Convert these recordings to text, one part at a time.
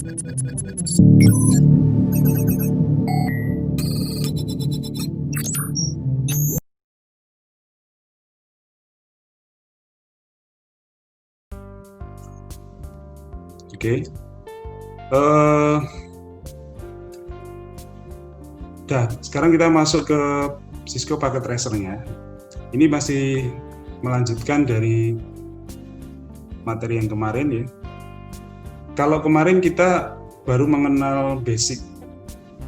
Oke. Sekarang kita masuk ke Cisco Packet Tracer-nya. Ini masih melanjutkan dari materi yang kemarin ya. Kalau kemarin kita baru mengenal basic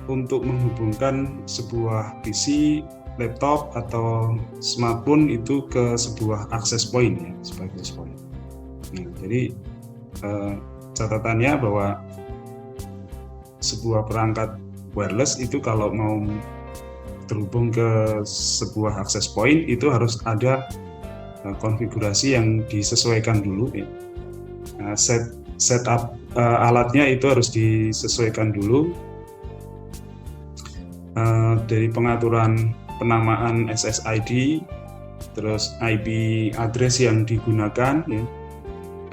untuk menghubungkan sebuah PC, laptop atau smartphone itu ke sebuah access point ya, sebagai access point. Nah, jadi catatannya bahwa sebuah perangkat wireless itu kalau mau terhubung ke sebuah access point itu harus ada konfigurasi yang disesuaikan dulu ya. Setup alatnya itu harus disesuaikan dulu dari pengaturan penamaan SSID, terus IP address yang digunakan ya,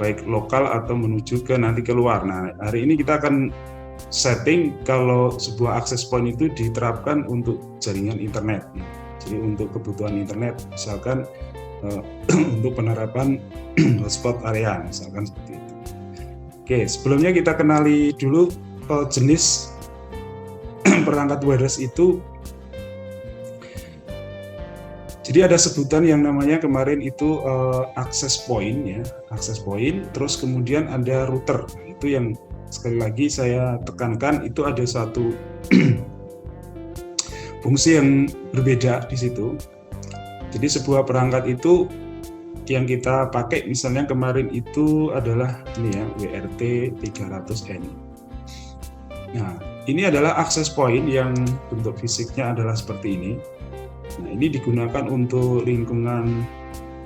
baik lokal atau menuju ke nanti keluar. Nah, hari ini kita akan setting kalau sebuah access point itu diterapkan untuk jaringan internet ya. Jadi untuk kebutuhan internet, misalkan untuk penerapan hotspot area misalkan seperti itu. Oke, sebelumnya kita kenali dulu jenis perangkat wireless itu. Jadi ada sebutan yang namanya kemarin itu access point ya, access point. Terus kemudian ada router. Itu yang sekali lagi saya tekankan, itu ada satu fungsi yang berbeda di situ. Jadi sebuah perangkat itu yang kita pakai misalnya kemarin itu adalah ini ya, WRT 300N. Nah, ini adalah access point yang bentuk fisiknya adalah seperti ini. Nah, ini digunakan untuk lingkungan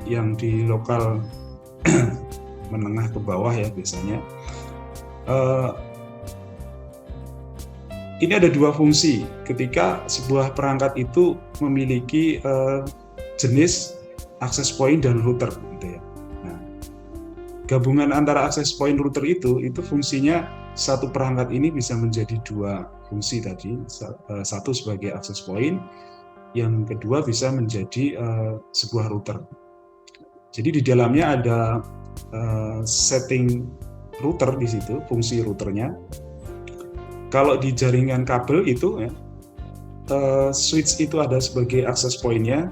yang di lokal menengah ke bawah ya biasanya. Ini ada dua fungsi ketika sebuah perangkat itu memiliki jenis access point dan router gitu ya. Nah, gabungan antara access point router itu fungsinya satu perangkat ini bisa menjadi dua fungsi tadi, satu sebagai access point, yang kedua bisa menjadi sebuah router. Jadi di dalamnya ada setting router di situ, fungsi routernya. Kalau di jaringan kabel itu ya, switch itu ada sebagai access point-nya,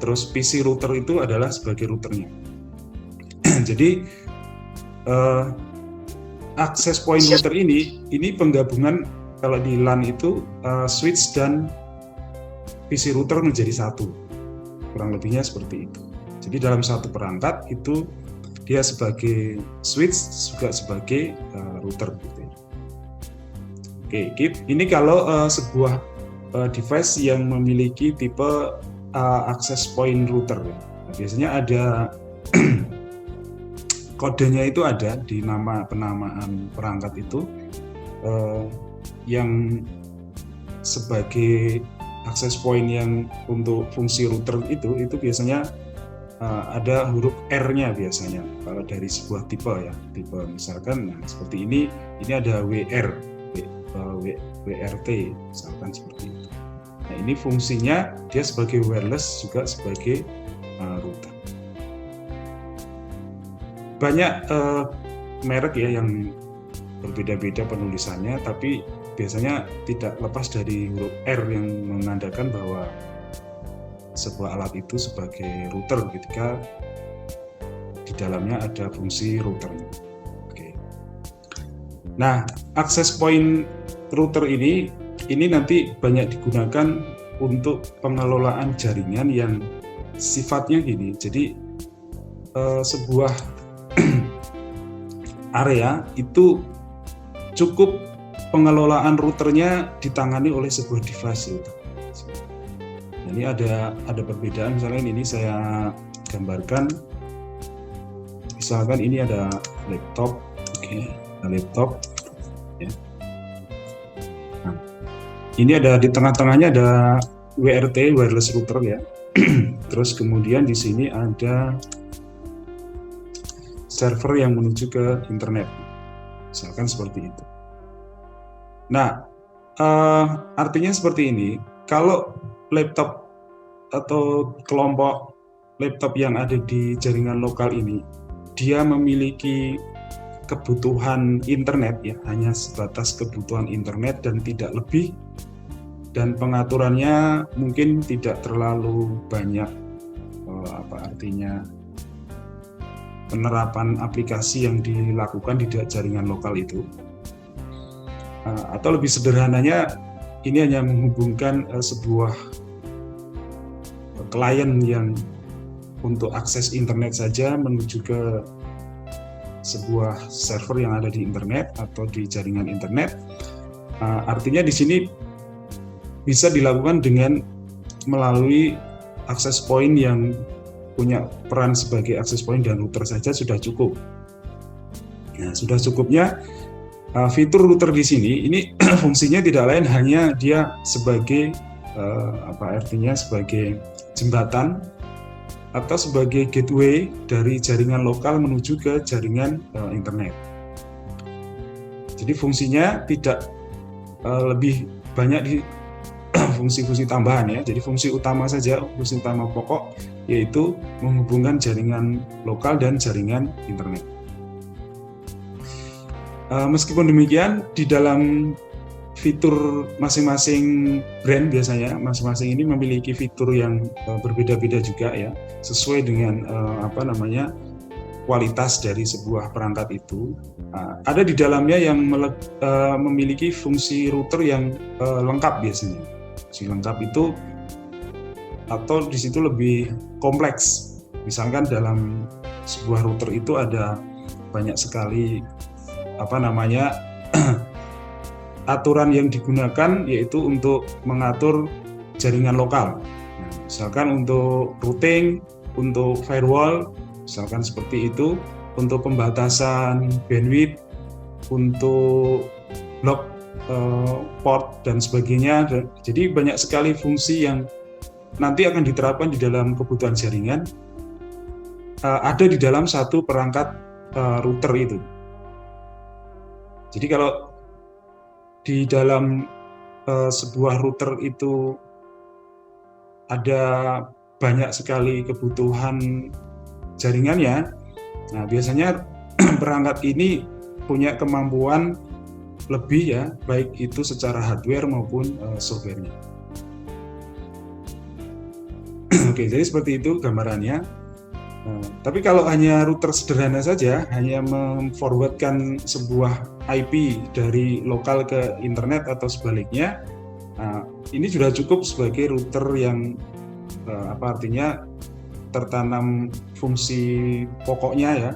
terus PC router itu adalah sebagai routernya. Jadi access point router ini penggabungan kalau di LAN itu switch dan PC router menjadi satu, kurang lebihnya seperti itu. Jadi dalam satu perangkat itu dia sebagai switch juga sebagai router gitu ya. Oke, ini kalau sebuah device yang memiliki tipe access point router ya. Nah, biasanya ada kodenya itu ada di nama penamaan perangkat itu yang sebagai access point yang untuk fungsi router itu biasanya ada huruf R-nya biasanya kalau dari sebuah tipe ya, tipe misalkan nah seperti ini ada WRT misalkan seperti itu. Nah, ini fungsinya dia sebagai wireless juga sebagai router. Banyak merek ya yang berbeda-beda penulisannya, tapi biasanya tidak lepas dari huruf R yang menandakan bahwa sebuah alat itu sebagai router ketika di dalamnya ada fungsi routernya. Oke. Nah, access point router ini nanti banyak digunakan untuk pengelolaan jaringan yang sifatnya gini. Jadi sebuah area itu cukup pengelolaan routernya ditangani oleh sebuah device router. Ini ada perbedaan, misalnya ini saya gambarkan, misalkan ini ada laptop, oke, ada laptop, ya. Nah, ini ada di tengah-tengahnya ada WRT, wireless router ya. Terus kemudian di sini ada server yang menuju ke internet, misalkan seperti itu. Nah, artinya seperti ini, kalau laptop atau kelompok laptop yang ada di jaringan lokal ini, dia memiliki kebutuhan internet ya, hanya sebatas kebutuhan internet dan tidak lebih, dan pengaturannya mungkin tidak terlalu banyak, penerapan aplikasi yang dilakukan di jaringan lokal itu. Atau lebih sederhananya, ini hanya menghubungkan sebuah klien yang untuk akses internet saja menuju ke sebuah server yang ada di internet atau di jaringan internet. Artinya di sini bisa dilakukan dengan melalui akses point yang punya peran sebagai akses point dan router saja sudah cukup. Nah, sudah cukupnya fitur router di sini ini fungsinya tidak lain hanya dia sebagai sebagai jembatan atau sebagai gateway dari jaringan lokal menuju ke jaringan internet. Jadi fungsinya tidak lebih banyak di fungsi-fungsi tambahan ya. Jadi fungsi utama saja, fungsi utama pokok yaitu menghubungkan jaringan lokal dan jaringan internet. Meskipun demikian, di dalam fitur masing-masing brand biasanya masing-masing ini memiliki fitur yang berbeda-beda juga ya, sesuai dengan kualitas dari sebuah perangkat itu. Ada di dalamnya yang memiliki fungsi router yang lengkap biasanya. Fungsi lengkap itu atau di situ lebih kompleks. Misalkan dalam sebuah router itu ada banyak sekali aturan yang digunakan, yaitu untuk mengatur jaringan lokal. Nah, misalkan untuk routing, untuk firewall, misalkan seperti itu, untuk pembatasan bandwidth, untuk block port dan sebagainya. Jadi banyak sekali fungsi yang nanti akan diterapkan di dalam kebutuhan jaringan, ada di dalam satu perangkat router itu. Jadi kalau di dalam sebuah router itu ada banyak sekali kebutuhan jaringannya, nah biasanya perangkat ini punya kemampuan lebih ya, baik itu secara hardware maupun softwarenya. Oke, jadi seperti itu gambarannya. Tapi kalau hanya router sederhana saja, hanya memforwardkan sebuah IP dari lokal ke internet atau sebaliknya, ini sudah cukup sebagai router yang tertanam fungsi pokoknya ya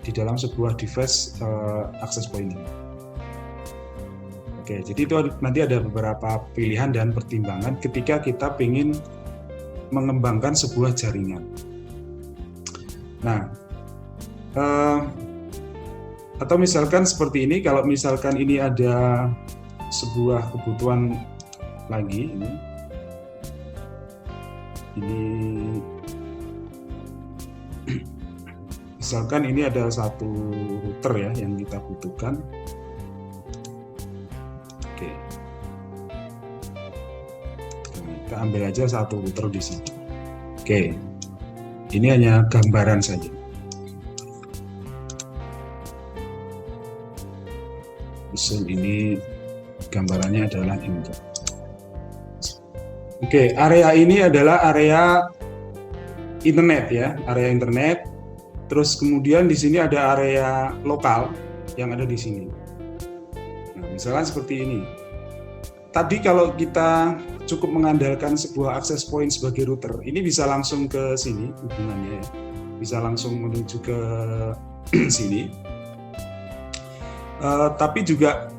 di dalam sebuah device access point. Oke, jadi itu nanti ada beberapa pilihan dan pertimbangan ketika kita ingin mengembangkan sebuah jaringan. Nah, atau misalkan seperti ini, kalau misalkan ini ada sebuah kebutuhan lagi, ini misalkan ini ada satu router ya yang kita butuhkan. Oke, kita ambil aja satu router di sini. Oke. Ini hanya gambaran saja. Misal ini gambarannya adalah ini. Oke, area ini adalah area internet ya, area internet. Terus kemudian di sini ada area lokal yang ada di sini. Nah, misalnya seperti ini. Tadi kalau kita cukup mengandalkan sebuah access point sebagai router, ini bisa langsung ke sini hubungannya ya, bisa langsung menuju ke sini. Tapi juga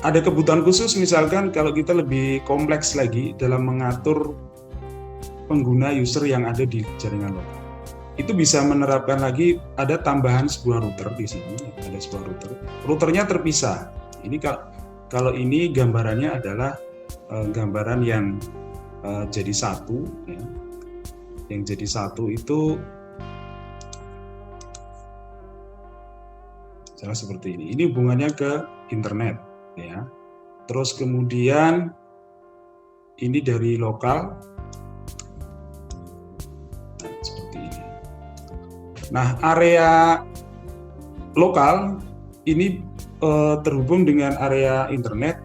ada kebutuhan khusus, misalkan kalau kita lebih kompleks lagi dalam mengatur pengguna user yang ada di jaringan lokal, itu bisa menerapkan lagi ada tambahan sebuah router di sini, ada sebuah router. Routernya terpisah. Ini kalau ini gambarannya adalah gambaran yang jadi satu ya. Yang jadi satu itu misalnya seperti ini hubungannya ke internet. ya. Terus kemudian ini dari lokal, nah, seperti ini. Nah, area lokal ini terhubung dengan area internet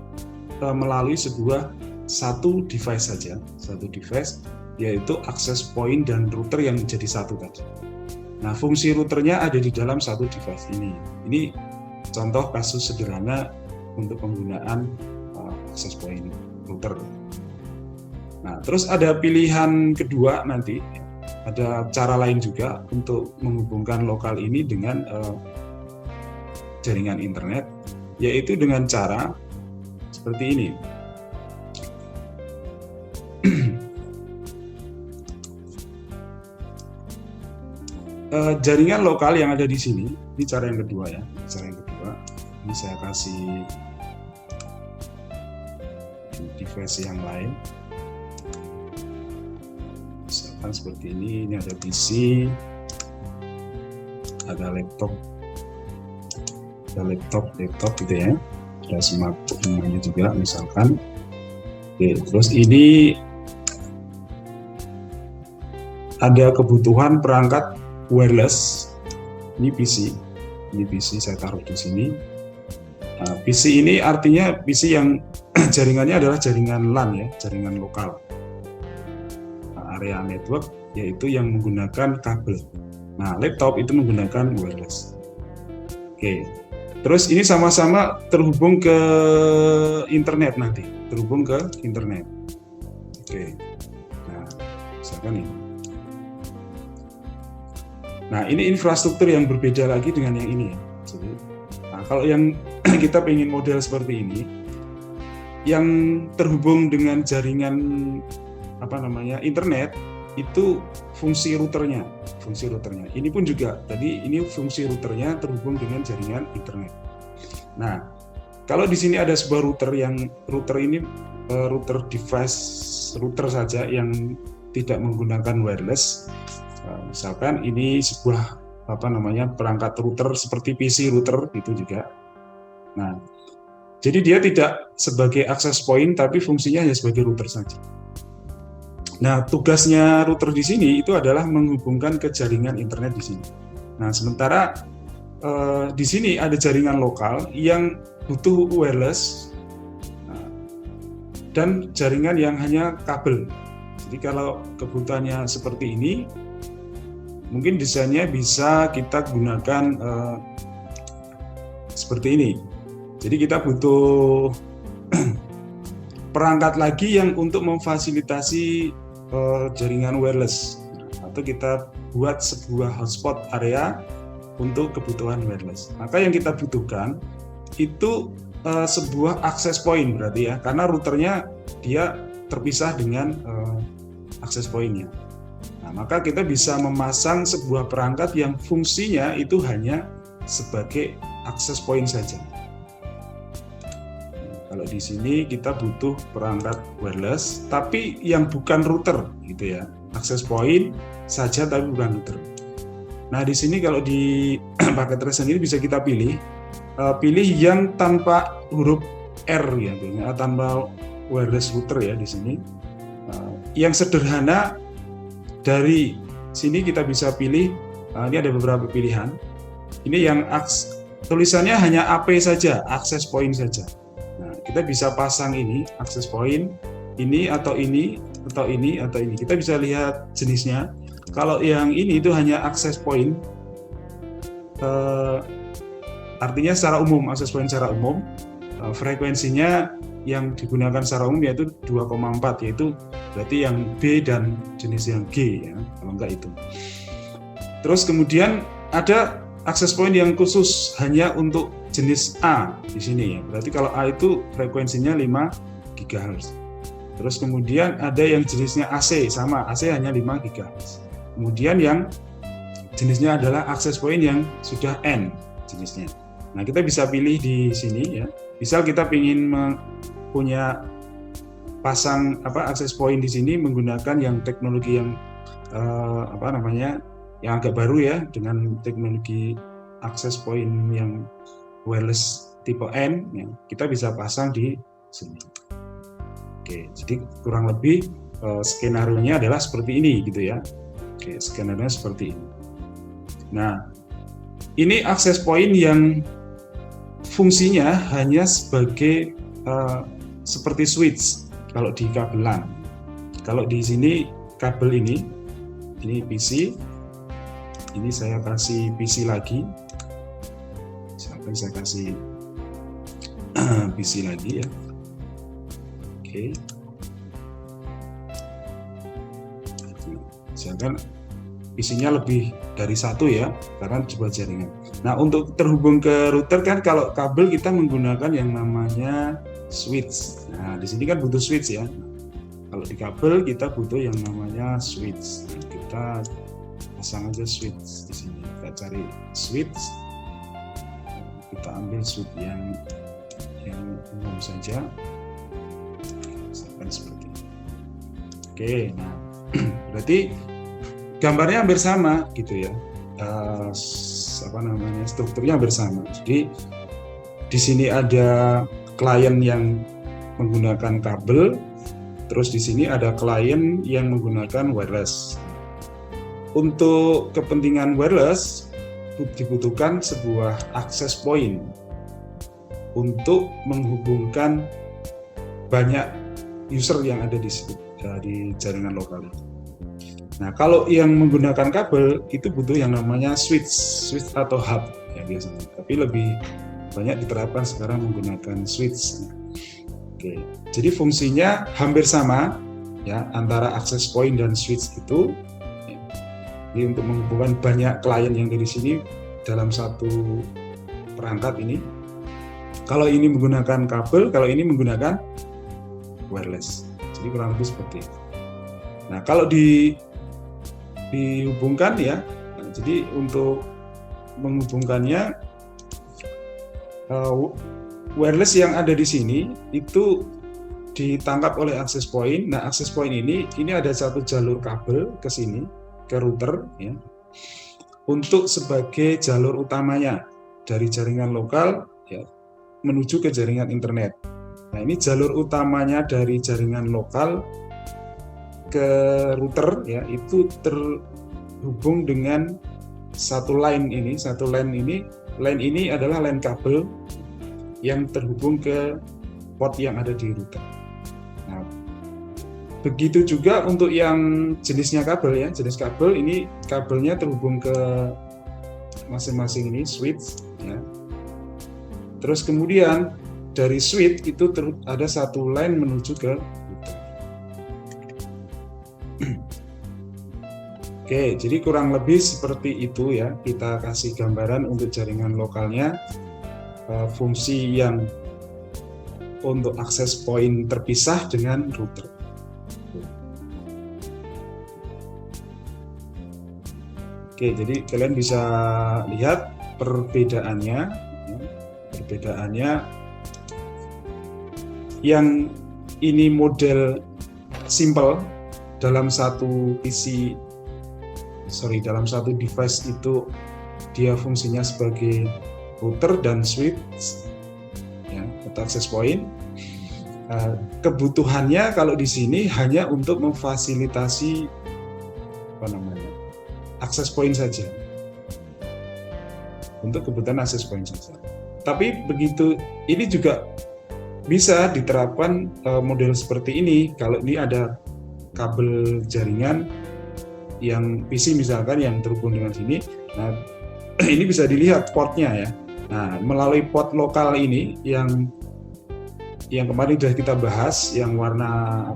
melalui satu device saja, yaitu access point dan router yang menjadi satu tadi. Nah, fungsi routernya ada di dalam satu device ini. Ini contoh kasus sederhana untuk penggunaan access point router. Nah, terus ada pilihan kedua nanti, ada cara lain juga untuk menghubungkan lokal ini dengan jaringan internet, yaitu dengan cara seperti ini. Jaringan lokal yang ada di sini, ini cara yang kedua ya. Cara yang kedua, ini saya kasih device yang lain. Misalkan seperti ini ada PC, ada laptop gitu ya. Ada smartphone juga misalkan. Oke, terus ini ada kebutuhan perangkat wireless. Ini PC saya taruh di sini. Nah, PC ini artinya PC yang jaringannya adalah jaringan LAN ya, jaringan lokal. Nah, area network yaitu yang menggunakan kabel. Nah, laptop itu menggunakan wireless. Oke. Terus ini sama-sama terhubung ke internet nanti, terhubung ke internet. Oke. Nah, misalkan ini. Nah, ini infrastruktur yang berbeda lagi dengan yang ini. Nah, kalau yang kita ingin model seperti ini, yang terhubung dengan jaringan internet, itu fungsi routernya. Ini pun juga tadi ini fungsi routernya terhubung dengan jaringan internet. Nah, kalau di sini ada sebuah router ini router device router saja yang tidak menggunakan wireless. Misalkan ini sebuah perangkat router seperti PC router itu juga. Nah, jadi dia tidak sebagai access point tapi fungsinya hanya sebagai router saja. Nah, tugasnya router di sini itu adalah menghubungkan ke jaringan internet di sini. Nah, sementara di sini ada jaringan lokal yang butuh wireless dan jaringan yang hanya kabel. Jadi kalau kebutuhannya seperti ini, mungkin desainnya bisa kita gunakan seperti ini. Jadi kita butuh perangkat lagi yang untuk memfasilitasi jaringan wireless, atau kita buat sebuah hotspot area untuk kebutuhan wireless. Maka yang kita butuhkan itu sebuah access point berarti ya, karena routernya dia terpisah dengan access point-nya. Nah, maka kita bisa memasang sebuah perangkat yang fungsinya itu hanya sebagai access point saja. Kalau di sini kita butuh perangkat wireless, tapi yang bukan router, gitu ya, access point saja tapi bukan router. Nah, di sini kalau di paket resin ini bisa kita pilih yang tanpa huruf R ya, tanpa wireless router ya di sini. Yang sederhana dari sini kita bisa pilih, ini ada beberapa pilihan. Ini yang tulisannya hanya AP saja, access point saja. Nah, kita bisa pasang ini access point, ini atau ini atau ini atau ini. Kita bisa lihat jenisnya. Kalau yang ini itu hanya access point, artinya secara umum, access point secara umum, frekuensinya yang digunakan secara umum yaitu 2,4, yaitu berarti yang B dan jenis yang G ya, kalau enggak itu. Terus kemudian ada access point yang khusus hanya untuk jenis A di sini ya. Berarti kalau A itu frekuensinya 5 GHz. Terus kemudian ada yang jenisnya AC, sama AC hanya 5 GHz. Kemudian yang jenisnya adalah access point yang sudah N jenisnya. Nah, kita bisa pilih di sini ya. Misal kita ingin punya pasang access point di sini menggunakan yang teknologi yang yang agak baru ya, dengan teknologi access point yang wireless tipe N, ya, kita bisa pasang di sini. Oke, jadi kurang lebih skenario-nya adalah seperti ini gitu ya. Oke, skenario-nya seperti ini. Nah, ini akses point yang fungsinya hanya sebagai seperti switch kalau di kabelan. Kalau di sini kabel ini PC, ini saya kasih PC lagi. Misalkan saya kasih PC lagi ya. Oke. Misalkan PC-nya lebih dari satu ya, karena sebuah jaringan. Nah, untuk terhubung ke router kan kalau kabel kita menggunakan yang namanya switch. Nah, di sini kan butuh switch ya. Kalau di kabel kita butuh yang namanya switch. Nah, kita pasang aja switch di sini. Kita cari switch. Kita ambil switch yang umum saja. Misalkan seperti ini. Oke, nah berarti gambarnya hampir sama gitu ya. Strukturnya hampir sama. Jadi di sini ada klien yang menggunakan kabel, terus di sini ada klien yang menggunakan wireless. Untuk kepentingan wireless dibutuhkan sebuah access point untuk menghubungkan banyak user yang ada di jaringan lokal. Nah, kalau yang menggunakan kabel itu butuh yang namanya switch atau hub ya biasanya. Tapi lebih banyak diterapkan sekarang menggunakan switch. Oke, jadi fungsinya hampir sama ya antara access point dan switch itu. Jadi untuk menghubungkan banyak klien yang dari sini dalam satu perangkat ini. Kalau ini menggunakan kabel, kalau ini menggunakan wireless. Jadi kurang lebih seperti itu. Nah, kalau dihubungkan ya, jadi untuk menghubungkannya wireless yang ada di sini itu ditangkap oleh access point. Nah, access point ini ada satu jalur kabel ke sini ke router ya, untuk sebagai jalur utamanya dari jaringan lokal ya menuju ke jaringan internet. Nah, ini jalur utamanya dari jaringan lokal ke router ya, itu terhubung dengan satu line ini. Line ini adalah line kabel yang terhubung ke port yang ada di router. Nah, begitu juga untuk yang jenisnya kabel ya, jenis kabel ini kabelnya terhubung ke masing-masing ini switch ya. Terus kemudian dari switch itu ada satu line menuju ke router. Oke, jadi kurang lebih seperti itu ya. Kita kasih gambaran untuk jaringan lokalnya, fungsi yang untuk akses point terpisah dengan router. Oke, jadi kalian bisa lihat perbedaannya. Yang ini model simple dalam satu device itu dia fungsinya sebagai router dan switch ya, atau access point. Kebutuhannya kalau di sini hanya untuk memfasilitasi access point saja, untuk kebutuhan access point saja. Tapi begitu ini juga bisa diterapkan model seperti ini kalau ini ada kabel jaringan yang PC misalkan yang terhubung dengan sini. Nah, ini bisa dilihat portnya ya. Nah, melalui port lokal ini yang kemarin sudah kita bahas, yang warna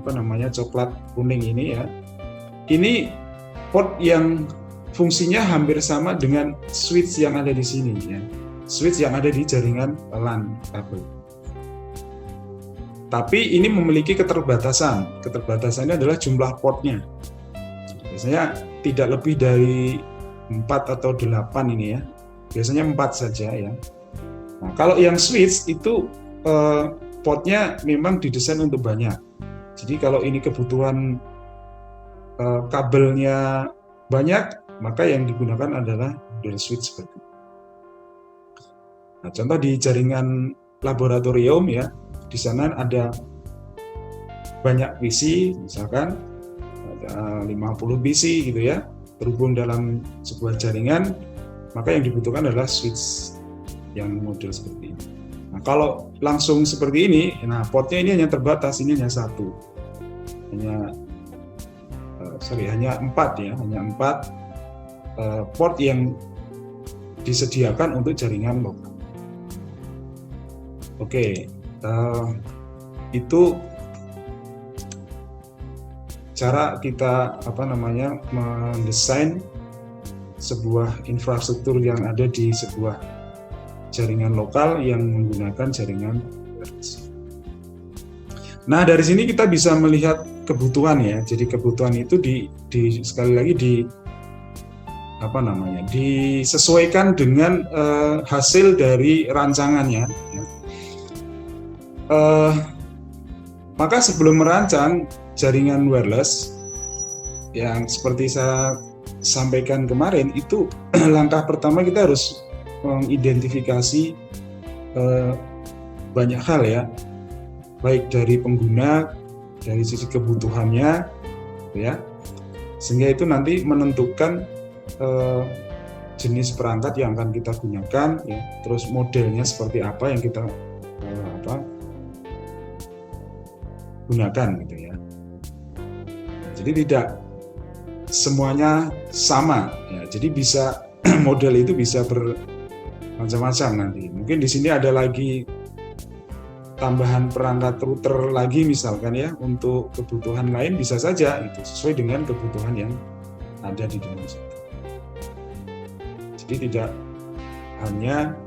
coklat kuning ini ya. Ini port yang fungsinya hampir sama dengan switch yang ada di sini ya. Switch yang ada di jaringan LAN kabel. Tapi ini memiliki keterbatasan. Keterbatasannya adalah jumlah portnya. Biasanya tidak lebih dari 4 atau 8 ini ya. Biasanya 4 saja ya. Nah, kalau yang switch itu portnya memang didesain untuk banyak. Jadi kalau ini kebutuhan kabelnya banyak, maka yang digunakan adalah model switch seperti itu. Nah, contoh di jaringan laboratorium ya, di sana ada banyak PC, misalkan ada 50 PC gitu ya, terhubung dalam sebuah jaringan, maka yang dibutuhkan adalah switch yang model seperti ini. Nah, kalau langsung seperti ini, nah portnya ini hanya terbatas, ini hanya satu, hanya 4 ya, hanya 4 port yang disediakan untuk jaringan lokal. Oke, itu cara kita mendesain sebuah infrastruktur yang ada di sebuah jaringan lokal yang menggunakan jaringan wireless. Nah, dari sini kita bisa melihat kebutuhan ya. Jadi kebutuhan itu sekali lagi disesuaikan dengan hasil dari rancangannya. Ya. Maka sebelum merancang jaringan wireless yang seperti saya sampaikan kemarin, itu langkah pertama kita harus mengidentifikasi banyak hal ya, baik dari pengguna, dari sisi kebutuhannya ya, sehingga itu nanti menentukan jenis perangkat yang akan kita gunakan ya, terus modelnya seperti apa yang kita gunakan gitu ya. Jadi tidak semuanya sama ya, jadi bisa model itu bisa bermacam-macam nanti. Mungkin di sini ada lagi tambahan perangkat router lagi misalkan ya, untuk kebutuhan lain bisa saja itu sesuai dengan kebutuhan yang ada di dalam situ. Jadi tidak hanya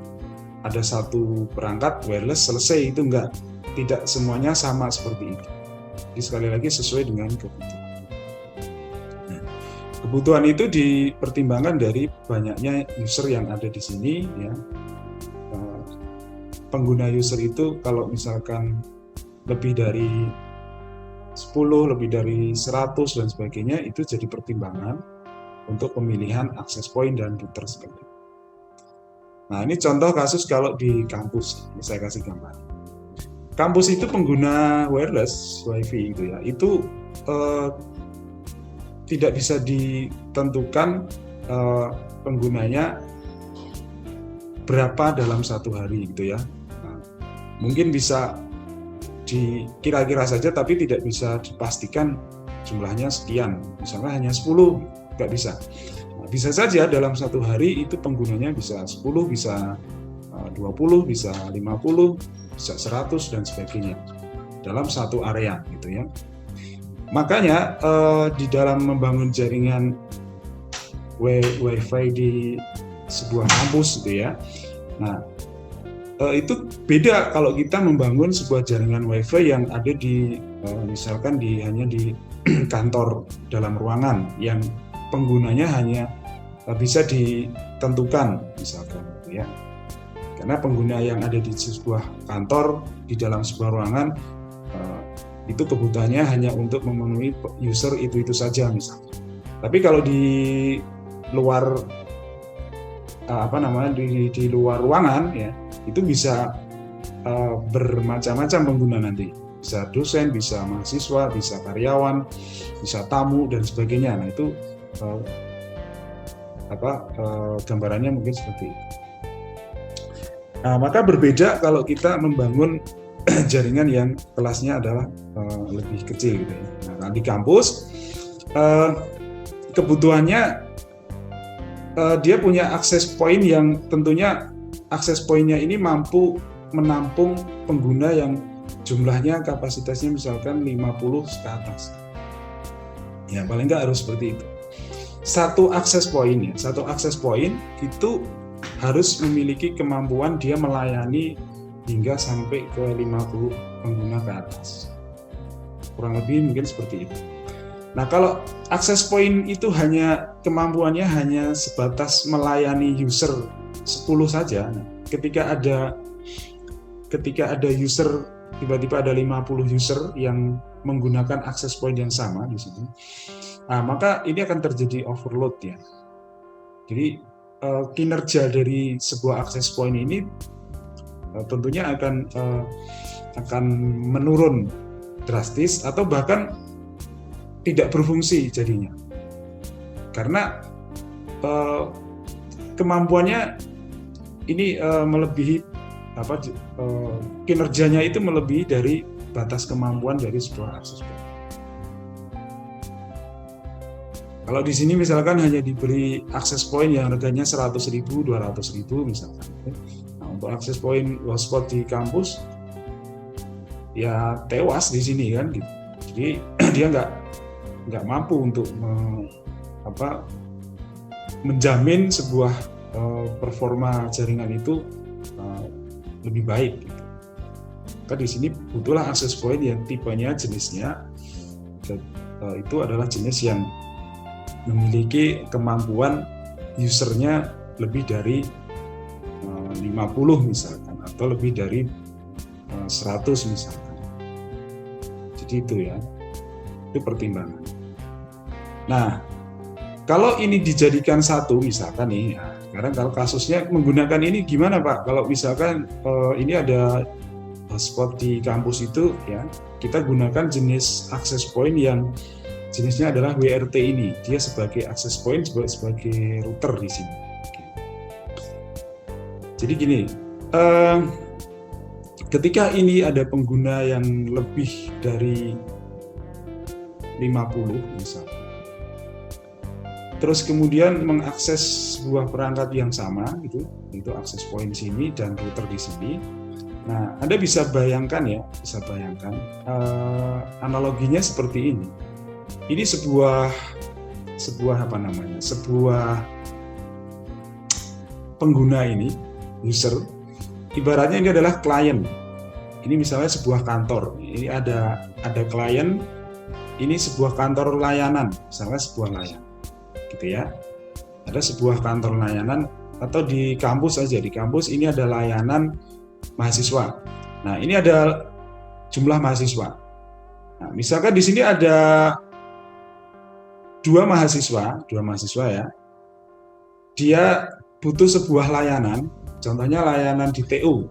ada satu perangkat wireless selesai, itu enggak, tidak semuanya sama seperti itu. Jadi sekali lagi sesuai dengan kebutuhan. Nah, kebutuhan itu dipertimbangkan dari banyaknya user yang ada di sini ya. Pengguna user itu kalau misalkan lebih dari 10, lebih dari 100 dan sebagainya, itu jadi pertimbangan untuk pemilihan access point dan router sekali. Nah, ini contoh kasus kalau di kampus, ini saya kasih gambar. Kampus itu pengguna wireless WiFi itu ya, itu tidak bisa ditentukan penggunanya berapa dalam satu hari gitu ya. Nah, mungkin bisa dikira-kira saja, tapi tidak bisa dipastikan jumlahnya sekian, misalnya hanya 10, nggak bisa. Nah, bisa saja dalam satu hari itu penggunanya bisa 10, bisa 20, bisa 50, bisa 100 dan sebagainya dalam satu area gitu ya. Makanya di dalam membangun jaringan WiFi di sebuah kampus gitu ya. Nah, itu beda kalau kita membangun sebuah jaringan WiFi yang ada di misalkan hanya di kantor dalam ruangan yang penggunanya hanya bisa ditentukan misalkan gitu ya. Karena pengguna yang ada di sebuah kantor di dalam sebuah ruangan itu kebutuhannya hanya untuk memenuhi user itu saja misalnya. Tapi kalau di luar di luar ruangan ya, itu bisa bermacam-macam pengguna nanti. Bisa dosen, bisa mahasiswa, bisa karyawan, bisa tamu dan sebagainya. Nah, itu gambarannya mungkin seperti itu. Nah, maka berbeda kalau kita membangun jaringan yang kelasnya adalah lebih kecil gitu ya. Nah, di kampus kebutuhannya dia punya akses point yang tentunya akses point-nya ini mampu menampung pengguna yang jumlahnya kapasitasnya misalkan 50 ke atas. Ya, paling nggak harus seperti itu. Satu akses point itu harus memiliki kemampuan dia melayani hingga sampai ke 50 pengguna ke atas. Kurang lebih mungkin seperti itu. Nah, kalau access point itu kemampuannya hanya sebatas melayani user 10 saja. Nah, ketika ada user, tiba-tiba ada 50 user yang menggunakan access point yang sama di sini. Nah, maka ini akan terjadi overload ya. Jadi kinerja dari sebuah access point ini tentunya akan menurun drastis atau bahkan tidak berfungsi jadinya, karena kemampuannya ini melebihi kinerjanya itu melebihi dari batas kemampuan dari sebuah akses point. Kalau di sini misalkan hanya diberi akses point yang harganya 100.000, 200.000 misalkan. Nah, untuk akses point hotspot di kampus ya tewas di sini kan gitu. Jadi dia nggak mampu untuk menjamin sebuah performa jaringan itu lebih baik gitu. Maka di sini butuhlah akses point yang tipenya, jenisnya itu adalah jenis yang memiliki kemampuan usernya lebih dari 50 misalkan, atau lebih dari 100 misalkan. Jadi itu ya, itu pertimbangan. Nah, kalau ini dijadikan satu misalkan nih, sekarang kalau kasusnya menggunakan ini gimana Pak? Kalau misalkan ini ada hotspot di kampus itu ya, kita gunakan jenis access point yang jenisnya adalah WRT ini. Dia sebagai access point, sebagai router di sini. Jadi gini, ketika ini ada pengguna yang lebih dari 50 misalnya, terus kemudian mengakses sebuah perangkat yang sama gitu, itu access point sini dan router di sini. Nah, Anda bisa bayangkan ya, analoginya seperti ini. Ini sebuah pengguna ini, user, ibaratnya ini adalah klien. Ini misalnya sebuah kantor. Ini ada klien. Ini sebuah kantor layanan, misalnya sebuah layanan, gitu ya. Ada sebuah kantor layanan, atau di kampus aja. Di kampus ini ada layanan mahasiswa. Nah, ini ada jumlah mahasiswa. Nah, misalkan di sini ada dua mahasiswa ya. Dia butuh sebuah layanan, contohnya layanan di TU,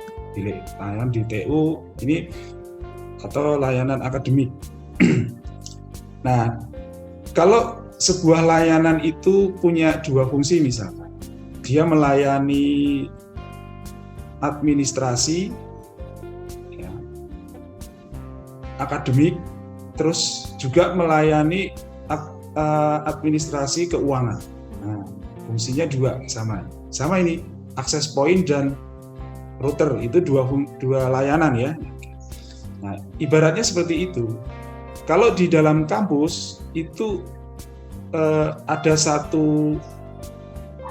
layanan di TU ini atau layanan akademik. Nah, kalau sebuah layanan itu punya dua fungsi misalkan, dia melayani administrasi, ya, akademik, terus juga melayani administrasi keuangan. Nah, fungsinya juga sama ini, access point dan router itu dua layanan ya. Nah, ibaratnya seperti itu. Kalau di dalam kampus itu ada satu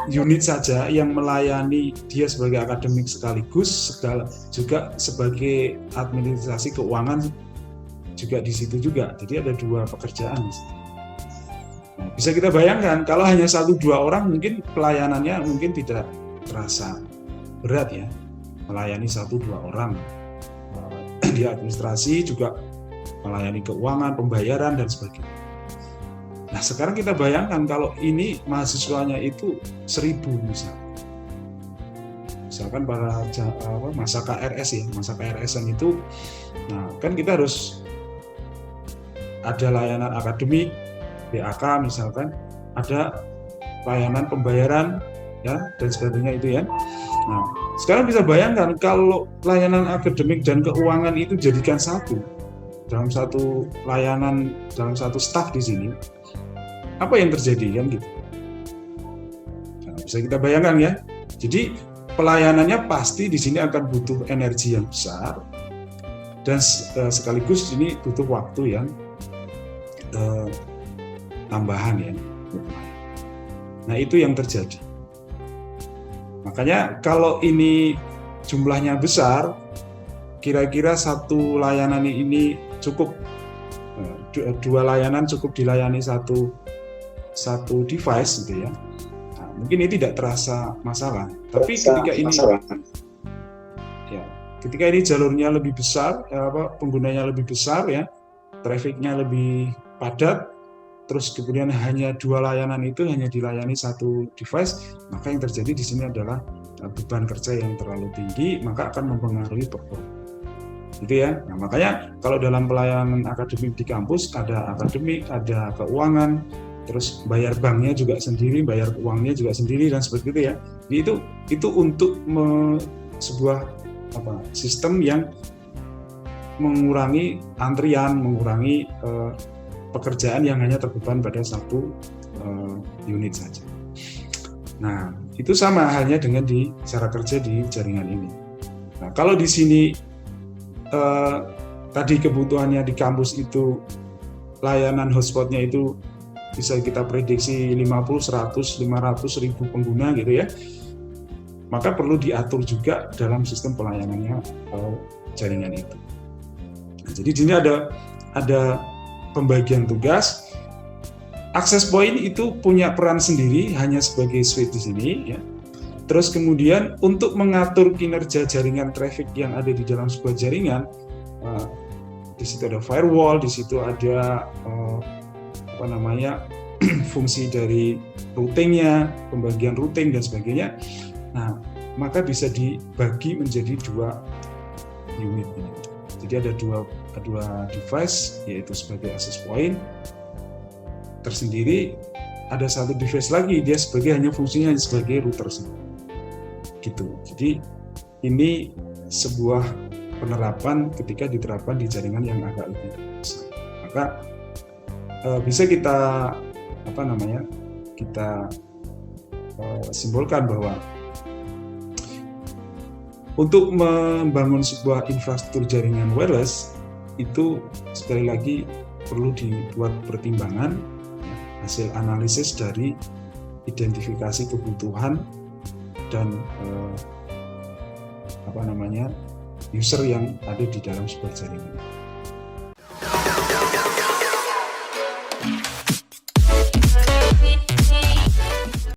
unit saja yang melayani dia sebagai akademik sekaligus juga sebagai administrasi keuangan juga di situ juga. Jadi ada dua pekerjaan di situ. Nah, bisa kita bayangkan kalau hanya 1-2 orang mungkin pelayanannya mungkin tidak terasa berat ya, melayani 1-2 orang. Di administrasi juga melayani keuangan, pembayaran dan sebagainya. Nah, sekarang kita bayangkan kalau ini mahasiswanya itu 1.000 misalkan pada masa KRS ya, masa KRS-an itu, nah kan kita harus ada layanan akademik, BAK misalkan, ada layanan pembayaran ya dan sebagainya itu ya. Nah, sekarang bisa bayangkan kalau layanan akademik dan keuangan itu jadikan satu dalam satu layanan, dalam satu staf di sini, apa yang terjadi kan gitu. Nah, bisa kita bayangkan ya. Jadi pelayanannya pasti di sini akan butuh energi yang besar dan sekaligus ini butuh waktu yang tambahan ya. Nah, itu yang terjadi. Makanya kalau ini jumlahnya besar, kira-kira satu layanan ini cukup, dua layanan cukup dilayani satu device gitu ya. Nah, mungkin ini tidak terasa masalah. Tapi ketika ini jalurnya lebih besar, penggunanya lebih besar ya, trafficnya lebih padat, terus kemudian hanya dua layanan itu hanya dilayani satu device, maka yang terjadi di sini adalah beban kerja yang terlalu tinggi, maka akan mempengaruhi performa. Gitu ya. Nah, makanya kalau dalam pelayanan akademik di kampus ada akademik, ada keuangan, terus bayar banknya juga sendiri, bayar uangnya juga sendiri dan seperti itu ya. Jadi itu untuk sebuah sistem yang mengurangi antrian, mengurangi pekerjaan yang hanya terbeban pada satu unit saja. Nah, itu sama halnya dengan di cara kerja di jaringan ini. Nah, kalau di sini tadi kebutuhannya di kampus itu layanan hotspotnya itu bisa kita prediksi 50, 100, 500 ribu pengguna gitu ya. Maka perlu diatur juga dalam sistem pelayanannya jaringan itu. Nah, jadi di sini ada pembagian tugas. Access point itu punya peran sendiri hanya sebagai switch di sini ya. Terus kemudian untuk mengatur kinerja jaringan traffic yang ada di dalam sebuah jaringan, di situ ada firewall, di situ ada fungsi dari routingnya, pembagian routing dan sebagainya. Nah, maka bisa dibagi menjadi 2 unit ini. Jadi ada dua device, yaitu sebagai access point tersendiri, ada satu device lagi dia hanya fungsinya sebagai router gitu. Jadi ini sebuah penerapan ketika diterapkan di jaringan yang agak lebih besar. Maka bisa kita simpulkan bahwa untuk membangun sebuah infrastruktur jaringan wireless itu sekali lagi perlu dibuat pertimbangan hasil analisis dari identifikasi kebutuhan dan user yang ada di dalam sebuah jaringan.